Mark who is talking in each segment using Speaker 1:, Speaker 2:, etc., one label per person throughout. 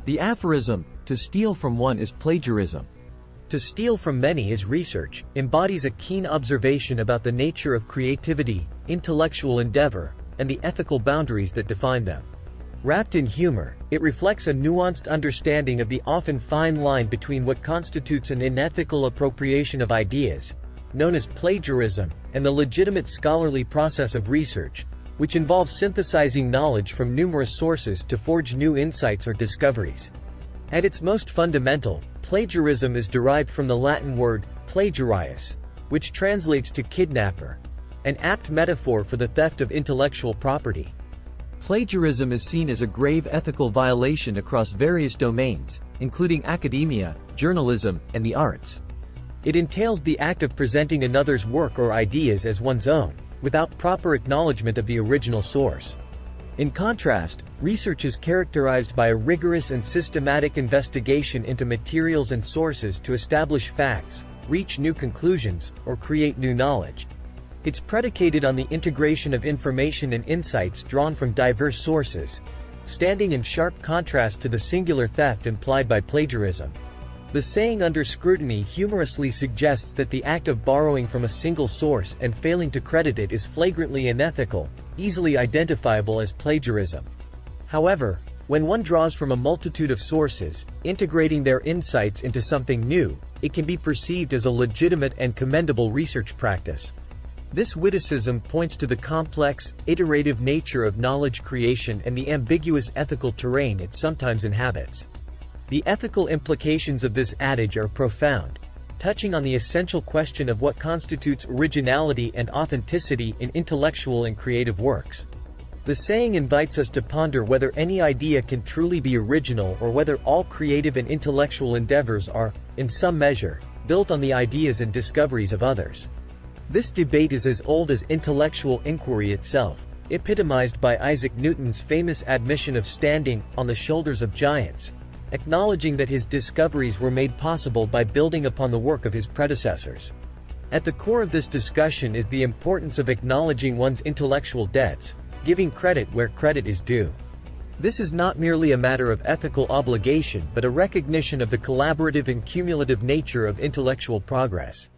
Speaker 1: The aphorism, "to steal from one is plagiarism. To steal from many is research," embodies a keen observation about the nature of creativity, intellectual endeavor, and the ethical boundaries that define them. Wrapped in humor, it reflects a nuanced understanding of the often fine line between what constitutes an unethical appropriation of ideas, known as plagiarism, and the legitimate scholarly process of research, which involves synthesizing knowledge from numerous sources to forge new insights or discoveries. At its most fundamental, plagiarism is derived from the Latin word plagiarius, which translates to kidnapper, an apt metaphor for the theft of intellectual property. Plagiarism is seen as a grave ethical violation across various domains, including academia, journalism, and the arts. It entails the act of presenting another's work or ideas as one's own, without proper acknowledgement of the original source. In contrast, research is characterized by a rigorous and systematic investigation into materials and sources to establish facts, reach new conclusions, or create new knowledge. It's predicated on the integration of information and insights drawn from diverse sources, standing in sharp contrast to the singular theft implied by plagiarism. The saying "under scrutiny" humorously suggests that the act of borrowing from a single source and failing to credit it is flagrantly unethical, easily identifiable as plagiarism. However, when one draws from a multitude of sources, integrating their insights into something new, it can be perceived as a legitimate and commendable research practice. This witticism points to the complex, iterative nature of knowledge creation and the ambiguous ethical terrain it sometimes inhabits. The ethical implications of this adage are profound, touching on the essential question of what constitutes originality and authenticity in intellectual and creative works. The saying invites us to ponder whether any idea can truly be original or whether all creative and intellectual endeavors are, in some measure, built on the ideas and discoveries of others. This debate is as old as intellectual inquiry itself, epitomized by Isaac Newton's famous admission of standing on the shoulders of giants, acknowledging that his discoveries were made possible by building upon the work of his predecessors. At the core of this discussion is the importance of acknowledging one's intellectual debts, giving credit where credit is due. This is not merely a matter of ethical obligation but a recognition of the collaborative and cumulative nature of intellectual progress.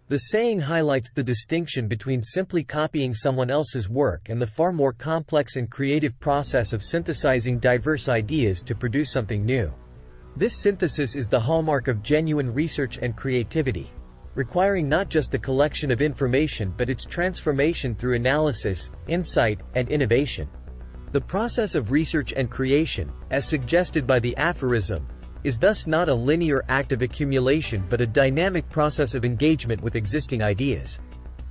Speaker 1: The saying highlights the distinction between simply copying someone else's work and the far more complex and creative process of synthesizing diverse ideas to produce something new. This synthesis is the hallmark of genuine research and creativity, requiring not just the collection of information but its transformation through analysis, insight, and innovation. The process of research and creation, as suggested by the aphorism, is thus not a linear act of accumulation but a dynamic process of engagement with existing ideas.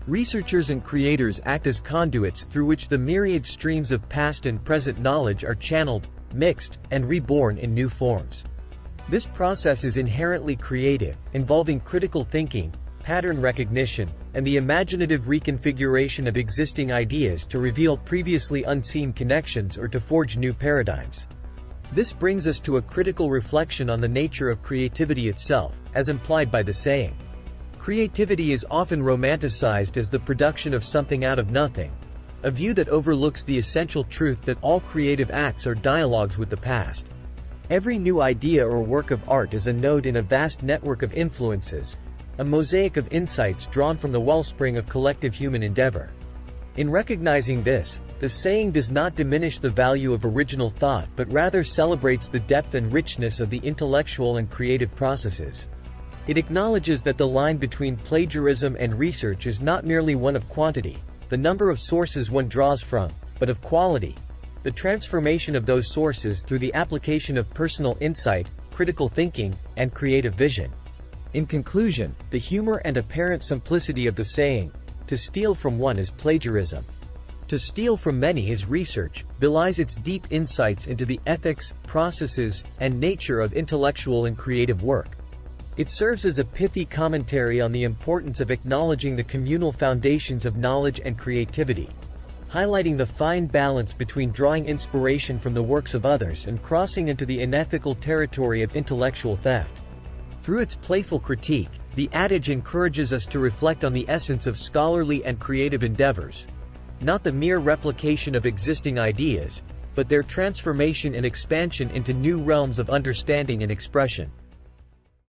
Speaker 1: Researchers and creators act as conduits through which the myriad streams of past and present knowledge are channeled, mixed, and reborn in new forms. This process is inherently creative, involving critical thinking, pattern recognition, and the imaginative reconfiguration of existing ideas to reveal previously unseen connections or to forge new paradigms. This brings us to a critical reflection on the nature of creativity itself, as implied by the saying. Creativity is often romanticized as the production of something out of nothing, a view that overlooks the essential truth that all creative acts are dialogues with the past. Every new idea or work of art is a node in a vast network of influences, a mosaic of insights drawn from the wellspring of collective human endeavor. In recognizing this, the saying does not diminish the value of original thought but rather celebrates the depth and richness of the intellectual and creative processes. It acknowledges that the line between plagiarism and research is not merely one of quantity, the number of sources one draws from, but of quality, the transformation of those sources through the application of personal insight, critical thinking, and creative vision. In conclusion, the humor and apparent simplicity of the saying, "To steal from one is plagiarism. To steal from many is research," belies its deep insights into the ethics, processes, and nature of intellectual and creative work. It serves as a pithy commentary on the importance of acknowledging the communal foundations of knowledge and creativity, highlighting the fine balance between drawing inspiration from the works of others and crossing into the unethical territory of intellectual theft. Through its playful critique, the adage encourages us to reflect on the essence of scholarly and creative endeavors, not the mere replication of existing ideas, but their transformation and expansion into new realms of understanding and expression.